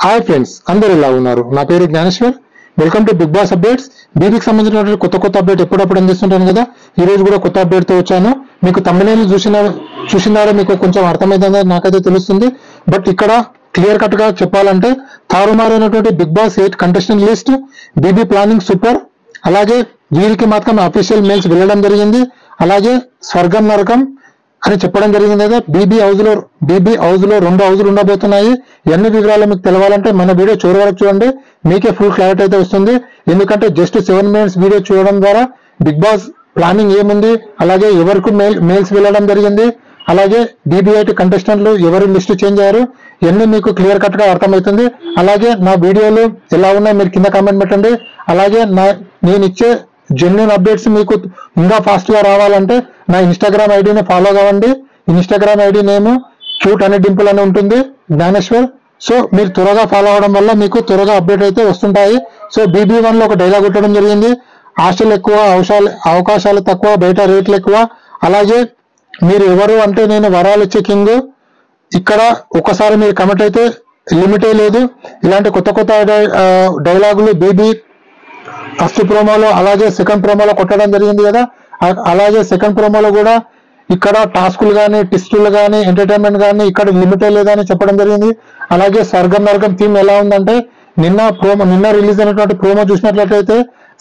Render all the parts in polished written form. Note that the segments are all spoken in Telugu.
హాయ్ ఫ్రెండ్స్, అందరు ఎలా ఉన్నారు? నా పేరు Gnaneshwar. Welcome to Bigg Boss updates. బీబీకి సంబంధించినటువంటి కొత్త అప్డేట్ ఎప్పుడప్పుడు అందిస్తుంటాను కదా. ఈ రోజు కూడా కొత్త అప్డేట్ తో వచ్చాను. మీకు thumbnail చూసినారో మీకు కొంచెం అర్థమైందని నాకైతే తెలుస్తుంది. బట్ ఇక్కడ క్లియర్ కట్ గా చెప్పాలంటే తారుమారైనటువంటి Bigg Boss 8 contestant list, BB planning super. అలాగే వీరికి మాత్రం అఫీషియల్ మెయిల్స్ వెళ్ళడం జరిగింది. అలాగే స్వర్గం నరకం అని చెప్పడం జరిగింది కదా. బీబీ హౌస్ లో 2 హౌజులు ఉండబోతున్నాయి. ఎన్ని వివరాలు మీకు తెలవాలంటే మన వీడియో చివరి వరకు చూడండి, మీకే ఫుల్ క్లారిటీ అయితే వస్తుంది. ఎందుకంటే జస్ట్ 7 minutes వీడియో చూడడం ద్వారా బిగ్ బాస్ ప్లానింగ్ ఏముంది, అలాగే ఎవరికి మెయిల్స్ వెళ్ళడం జరిగింది, అలాగే BB8 కంటెస్టెంట్లు ఎవరు లిస్ట్ చేంజ్ అయ్యారు, ఇవన్నీ మీకు క్లియర్ కట్ గా అర్థమవుతుంది. అలాగే నా వీడియోలు ఎలా ఉన్నాయి మీరు కింద కామెంట్ పెట్టండి. అలాగే నేను ఇచ్చే జెన్యున్ అప్డేట్స్ మీకు ఇంకా ఫాస్ట్ గా రావాలంటే నా ఇన్స్టాగ్రామ్ ఐడిని ఫాలో కావండి. ఇన్స్టాగ్రామ్ ఐడి నేమ్ క్యూట్ అనే డింపుల్ అని ఉంటుంది, జ్ఞానేశ్వర్. సో మీరు త్వరగా ఫాలో అవడం వల్ల మీకు త్వరగా అప్డేట్ అయితే వస్తుంటాయి. సో BB1 లో ఒక డైలాగ్ కొట్టడం జరిగింది, ఆశలు ఎక్కువ అవకాశాలు తక్కువ, బయట రేట్లు ఎక్కువ. అలాగే మీరు ఎవరు అంటే నేను వరాలు ఇచ్చే కింగ్. ఇక్కడ ఒకసారి మీరు కమెంట్ అయితే లిమిటే లేదు. ఇలాంటి కొత్త డైలాగులు BB ఫస్ట్ ప్రోమోలో అలాగే సెకండ్ ప్రోమోలో కొట్టడం జరిగింది కదా. అలాగే సెకండ్ ప్రోమోలో కూడా ఇక్కడ టాస్కులు కానీ, టెస్టులు కానీ, ఎంటర్టైన్మెంట్ కానీ ఇక్కడ లిమిటే లేదని చెప్పడం జరిగింది. అలాగే స్వర్గం నరకం థీమ్ ఎలా ఉందంటే నిన్న రిలీజ్ అయినటువంటి ప్రోమో చూసినట్లయితే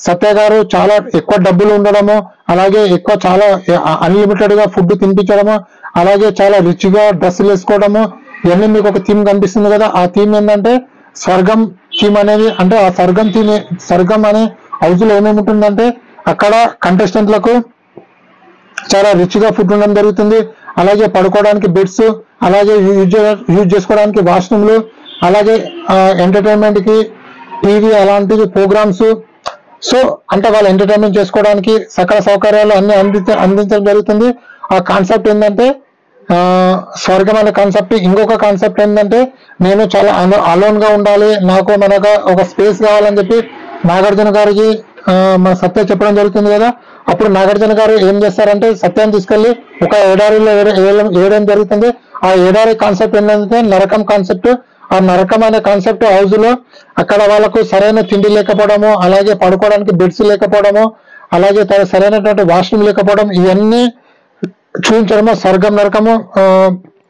సత్య గారు చాలా ఎక్కువ డబ్బులు ఉండడము, అలాగే చాలా అన్లిమిటెడ్ గా ఫుడ్ తినిపించడము, అలాగే చాలా రిచ్ గా డ్రెస్సులు వేసుకోవడము, ఇవన్నీ మీకు ఒక థీమ్ కనిపిస్తుంది కదా. ఆ థీమ్ ఏంటంటే స్వర్గం థీమ్ అనేది. అంటే ఆ స్వర్గం అనే హౌస్ లో ఏమేమి ఉంటుందంటే అక్కడ కంటెస్టెంట్లకు చాలా రిచ్ గా ఫుడ్ ఉండడం జరుగుతుంది. అలాగే పడుకోవడానికి బెడ్స్, అలాగే యూజ్ చేసుకోవడానికి వాష్రూమ్లు, అలాగే ఎంటర్టైన్మెంట్ కి టీవీ అలాంటివి ప్రోగ్రామ్స్. సో అంటే వాళ్ళు ఎంటర్టైన్మెంట్ చేసుకోవడానికి సకల సౌకర్యాలు అన్ని అందించడం జరుగుతుంది. ఆ కాన్సెప్ట్ ఏంటంటే స్వర్గం అనే కాన్సెప్ట్. ఇంకొక కాన్సెప్ట్ ఏంటంటే నేను చాలా అలోన్ గా ఉండాలి, మనకు ఒక స్పేస్ కావాలని చెప్పి నాగార్జున గారికి మన సత్య చెప్పడం జరుగుతుంది కదా. అప్పుడు నాగార్జున గారు ఏం చేస్తారంటే సత్యాన్ని తీసుకెళ్లి ఒక ఎడారిలో వేయడం జరుగుతుంది. ఆ ఎడారి కాన్సెప్ట్ ఏంటంటే నరకం కాన్సెప్ట్. ఆ నరకం అనే కాన్సెప్ట్ హౌస్ లో అక్కడ వాళ్ళకు సరైన తిండి లేకపోవడము, అలాగే పడుకోవడానికి బెడ్స్ లేకపోవడము, అలాగే సరైనటువంటి వాష్రూమ్ లేకపోవడం, ఇవన్నీ చూపించడము స్వర్గం నరకము.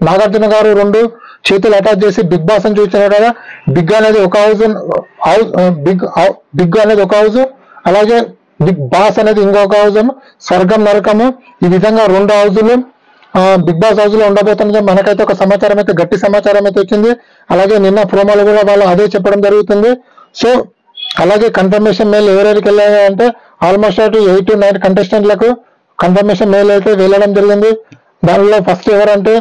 నాగార్జున గారు 2 చేతులు అటాచ్ చేసి బిగ్ బాస్ అని చూపించారు కదా. బిగ్ అనేది ఒక హౌస్, అలాగే బిగ్ బాస్ అనేది ఇంకొక హౌస్. స్వర్గం నరకము ఈ విధంగా 2 హౌజులు బిగ్ బాస్ హౌస్ లో ఉండబోతుంది. మనకైతే ఒక సమాచారం అయితే గట్టి సమాచారం అయితే వచ్చింది. అలాగే నిన్న ప్రోమోలు కూడా వాళ్ళు అదే చెప్పడం జరుగుతుంది. సో అలాగే కన్ఫర్మేషన్ మెయిల్ ఎవరెవరికి వెళ్ళాయంటే ఆల్మోస్ట్ 8 to 9 కంటెస్టెంట్లకు కన్ఫర్మేషన్ మెయిల్ అయితే వెళ్ళడం జరిగింది. దానిలో ఫస్ట్ ఎవరంటే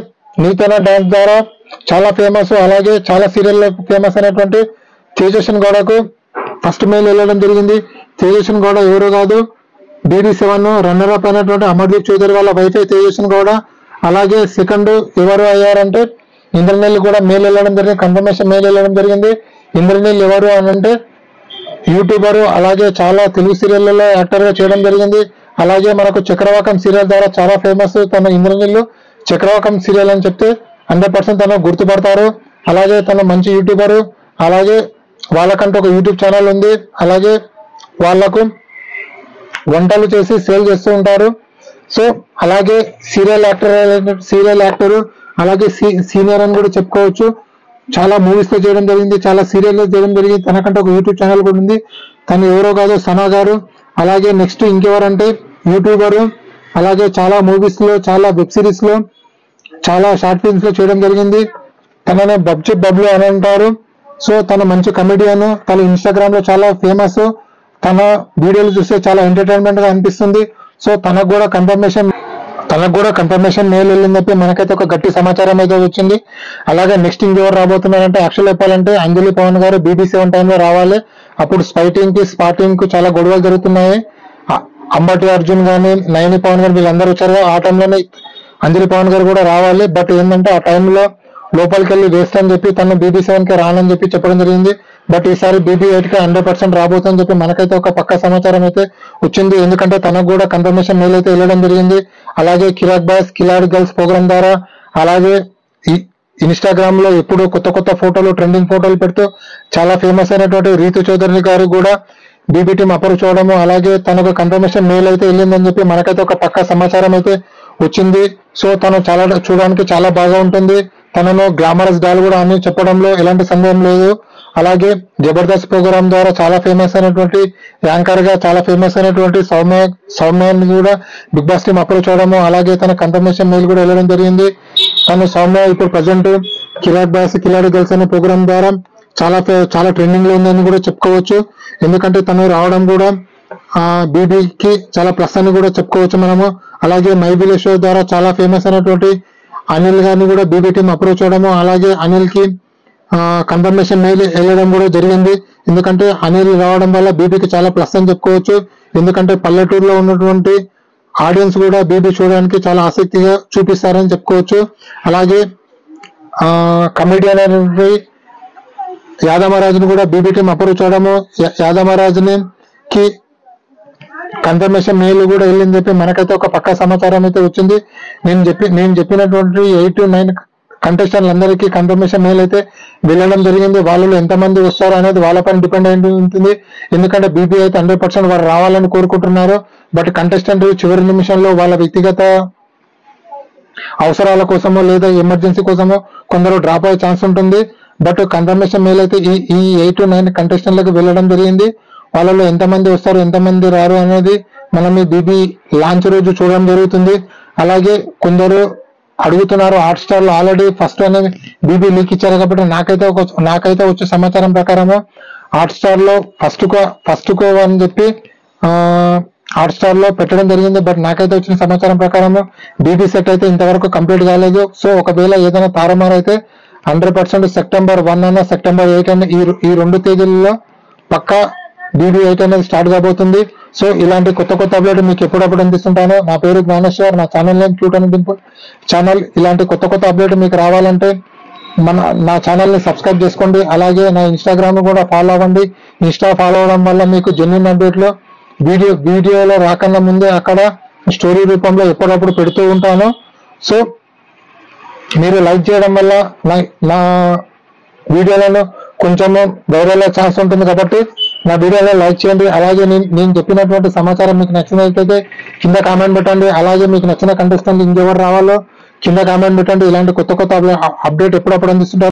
నీతోనా డాన్స్ ద్వారా చాలా ఫేమస్, అలాగే చాలా సీరియల్లో ఫేమస్ అయినటువంటి తేజస్విని గౌడకు ఫస్ట్ మెయిల్ వెళ్ళడం జరిగింది. తేజస్విని గౌడ ఎవరు కాదు, BB7 రన్నర్ అప్ అయినటువంటి అమర్దీప్ చౌదరి వాళ్ళ వైఫ్ తేజస్విని గౌడ. అలాగే సెకండ్ ఎవరు అయ్యారంటే ఇంద్రనీల్ కూడా మెయిల్ వెళ్ళడం జరిగింది, కన్ఫర్మేషన్ మెయిల్ వెళ్ళడం జరిగింది. ఇంద్రనీల్ ఎవరు అని అంటే యూట్యూబర్, అలాగే చాలా తెలుగు సీరియళ్లలో యాక్టర్ గా చేయడం జరిగింది. అలాగే మనకు చక్రవాకం సీరియల్ ద్వారా చాలా ఫేమస్ తన ఇంద్రనీళ్ళు. చక్రవాకం సీరియల్ అని చెప్తే 100% తను గుర్తుపడతారు. అలాగే తను మంచి యూట్యూబరు, అలాగే వాళ్ళకంటూ ఒక యూట్యూబ్ ఛానల్ ఉంది. అలాగే వాళ్లకు వంటలు చేసి సేల్ చేస్తూ ఉంటారు. సో అలాగే సీరియల్ యాక్టర్, అలాగే సీనియర్ అని కూడా చెప్పుకోవచ్చు. చాలా మూవీస్ తో చేయడం జరిగింది, చాలా సీరియల్ చేయడం జరిగింది. తనకంటే ఒక యూట్యూబ్ ఛానల్ కూడా ఉంది. తను ఎవరో కాదు సనా గారు. అలాగే నెక్స్ట్ ఇంకెవరంటే యూట్యూబరు, అలాగే చాలా మూవీస్ లో, చాలా వెబ్ సిరీస్ లో, చాలా షార్ట్ ఫిల్మ్స్ లో చేయడం జరిగింది. తననే బబ్లు అని అంటారు. సో తను మంచి కమెడియన్. తన ఇన్స్టాగ్రామ్ లో చాలా ఫేమస్. తన వీడియోలు చూస్తే చాలా ఎంటర్టైన్మెంట్ గా అనిపిస్తుంది. సో తనకు కూడా కన్ఫర్మేషన్ మెయిల్ వెళ్ళిందంటే మనకైతే ఒక గట్టి సమాచారం అయితే వచ్చింది. అలాగే నెక్స్ట్ ఇంకెవరు రాబోతున్నారంటే యాక్చువల్ చెప్పాలంటే అంజలి పవన్ గారు BB7 టైంలో రావాలి. అప్పుడు స్పాటింగ్ కు చాలా గొడవలు జరుగుతున్నాయి. అంబటి అర్జున్ గానీ, నయని పవన్ గారు వీళ్ళందరూ వచ్చారు. ఆ టైంలోనే అంజలి పవన్ గారు కూడా రావాలి. బట్ ఏంటంటే ఆ టైంలో లోపలికి వెళ్ళి వేస్ట్ అని చెప్పి తను BB7 కి రానని చెప్పడం జరిగింది. బట్ ఈసారి BB8 కి 100% రాబోతుందని చెప్పి మనకైతే ఒక పక్క సమాచారం అయితే వచ్చింది. ఎందుకంటే తనకు కూడా కన్ఫర్మేషన్ మెయిల్ అయితే వెళ్ళడం జరిగింది. అలాగే కిరాక్ బాయ్స్ కిలాడి గర్ల్స్ ప్రోగ్రామ్ ద్వారా, అలాగే ఇన్స్టాగ్రామ్ లో ఎప్పుడు కొత్త కొత్త ఫోటోలు ట్రెండింగ్ ఫోటోలు పెడుతూ చాలా ఫేమస్ అయినటువంటి రీతు చౌదరి గారు కూడా బీబీ టీం అప్రోచ్ అవడము, అలాగే తనకు కన్ఫర్మేషన్ మెయిల్ అయితే వెళ్ళిందని చెప్పి మనకైతే ఒక పక్కా సమాచారం అయితే వచ్చింది. సో తను చాలా చూడడానికి చాలా బాగా ఉంటుంది. తనను గ్లామరస్ డాల్ కూడా అని చెప్పడంలో ఎలాంటి సందేహం లేదు. అలాగే జబర్దస్త్ ప్రోగ్రామ్ ద్వారా చాలా ఫేమస్ అయినటువంటి యాంకర్ గా చాలా ఫేమస్ అయినటువంటి సౌమ్యాన్ని కూడా బిగ్ బాస్ టీం అప్రోచ్ అవడము, అలాగే తన కన్ఫర్మేషన్ మెయిల్ కూడా వెళ్ళడం జరిగింది. తను సౌమ్య ఇప్పుడు ప్రజెంట్ కిలాడి బాస్ కిలాడి గర్ల్స్ అనే ప్రోగ్రామ్ ద్వారా చాలా ట్రెండింగ్ లో ఉందని కూడా చెప్పుకోవచ్చు. ఎందుకంటే తను రావడం కూడా బీబీకి చాలా ప్లస్ అని కూడా చెప్పుకోవచ్చు మనము. అలాగే మై విలేజ్ షో ద్వారా చాలా ఫేమస్ అయినటువంటి అనిల్ గారిని కూడా బీబీ టీం అప్రోచ్ అవడము, అలాగే అనిల్ కి కన్ఫర్మేషన్ మెయిల్ వెళ్ళడం కూడా జరిగింది. ఎందుకంటే అనిల్ రావడం వల్ల బీబీకి చాలా ప్లస్ అని చెప్పుకోవచ్చు. ఎందుకంటే పల్లెటూరులో ఉన్నటువంటి ఆడియన్స్ కూడా బీబీ చూడడానికి చాలా ఆసక్తిగా చూపిస్తారని చెప్పుకోవచ్చు. అలాగే కమెడియన్ అయినటువంటి యాదమరాజుని కూడా బీబీ టీం అప్రోచ్ అవడము, యాదమరాజుకి కన్ఫర్మేషన్ మెయిల్ కూడా వెళ్ళింది చెప్పి మనకైతే ఒక పక్కా సమాచారం అయితే వచ్చింది. నేను చెప్పినటువంటి 8 to 9 కంటెస్టెంట్లు అందరికీ కన్ఫర్మేషన్ మెయిల్ అయితే వెళ్ళడం జరిగింది. వాళ్ళలో ఎంతమంది వస్తారు అనేది వాళ్ళపైన డిపెండ్ అయి ఉంటుంది. ఎందుకంటే బీబీ అయితే 100% వారు రావాలని కోరుకుంటున్నారు. బట్ కంటెస్టెంట్ చివరి నిమిషంలో వాళ్ళ వ్యక్తిగత అవసరాల కోసమో లేదా ఎమర్జెన్సీ కోసమో కొందరు డ్రాప్ అయ్యే ఛాన్స్ ఉంటుంది. బట్ కన్ఫర్మేషన్ మెయిల్ అయితే ఈ 8 to 9 కంటెస్టెంట్లకు వెళ్ళడం జరిగింది. వాళ్ళలో ఎంతమంది వస్తారు ఎంతమంది రారు అనేది మనం ఈ బీబీ లాంచ్ రోజు చూడడం జరుగుతుంది. అలాగే కొందరు అడుగుతున్నారు హాట్ స్టార్ లో ఆల్రెడీ ఫస్ట్ అనేది బీబీ లీక్ ఇచ్చారు కాబట్టి నాకైతే వచ్చే సమాచారం ప్రకారము హాట్ స్టార్ లో ఫస్ట్ కో అని చెప్పి హాట్ స్టార్ లో పెట్టడం జరిగింది. బట్ నాకైతే వచ్చిన సమాచారం ప్రకారము బీబీ సెట్ అయితే ఇంతవరకు కంప్లీట్ కాలేదు. సో ఒకవేళ ఏదైనా తారుమారు అయితే 100% September 1 అన్న September 8 అన్న ఈ 2 తేదీలలో పక్కా బీబీ 8 అనేది స్టార్ట్ కాబోతుంది. సో ఇలాంటి కొత్త అప్డేట్ మీకు ఎప్పుడప్పుడు అందిస్తుంటాను. నా పేరు జ్ఞానేశ్వర్, నా ఛానల్ నేమ్ క్యూట్ అని డింపుల్ ఛానల్. ఇలాంటి కొత్త అప్డేట్ మీకు రావాలంటే నా ఛానల్ ని సబ్స్క్రైబ్ చేసుకోండి. అలాగే నా ఇన్స్టాగ్రామ్ కూడా ఫాలో అవ్వండి. ఇన్స్టా ఫాలో అవడం వల్ల మీకు జెన్యూన్ అప్డేట్లు వీడియోలో రాకన్నా ముందే అక్కడ స్టోరీ రూపంలో ఎప్పుడప్పుడు పెడుతూ ఉంటాను. సో మీరు లైక్ చేయడం వల్ల నా వీడియోలను కొంచెము వైరల్ అయ్యే ఛాన్స్ ఉంటుంది కాబట్టి నా వీడియోలో లైక్ చేయండి. అలాగే నేను చెప్పినటువంటి సమాచారం మీకు నచ్చినట్లయితే కింద కామెంట్ పెట్టండి. అలాగే మీకు నచ్చిన కంటెస్టెంట్ ఇంకెవరు రావాలో కింద కామెంట్ పెట్టండి. ఇలాంటి కొత్త అప్డేట్ ఎప్పుడప్పుడు అందిస్తుంటారు.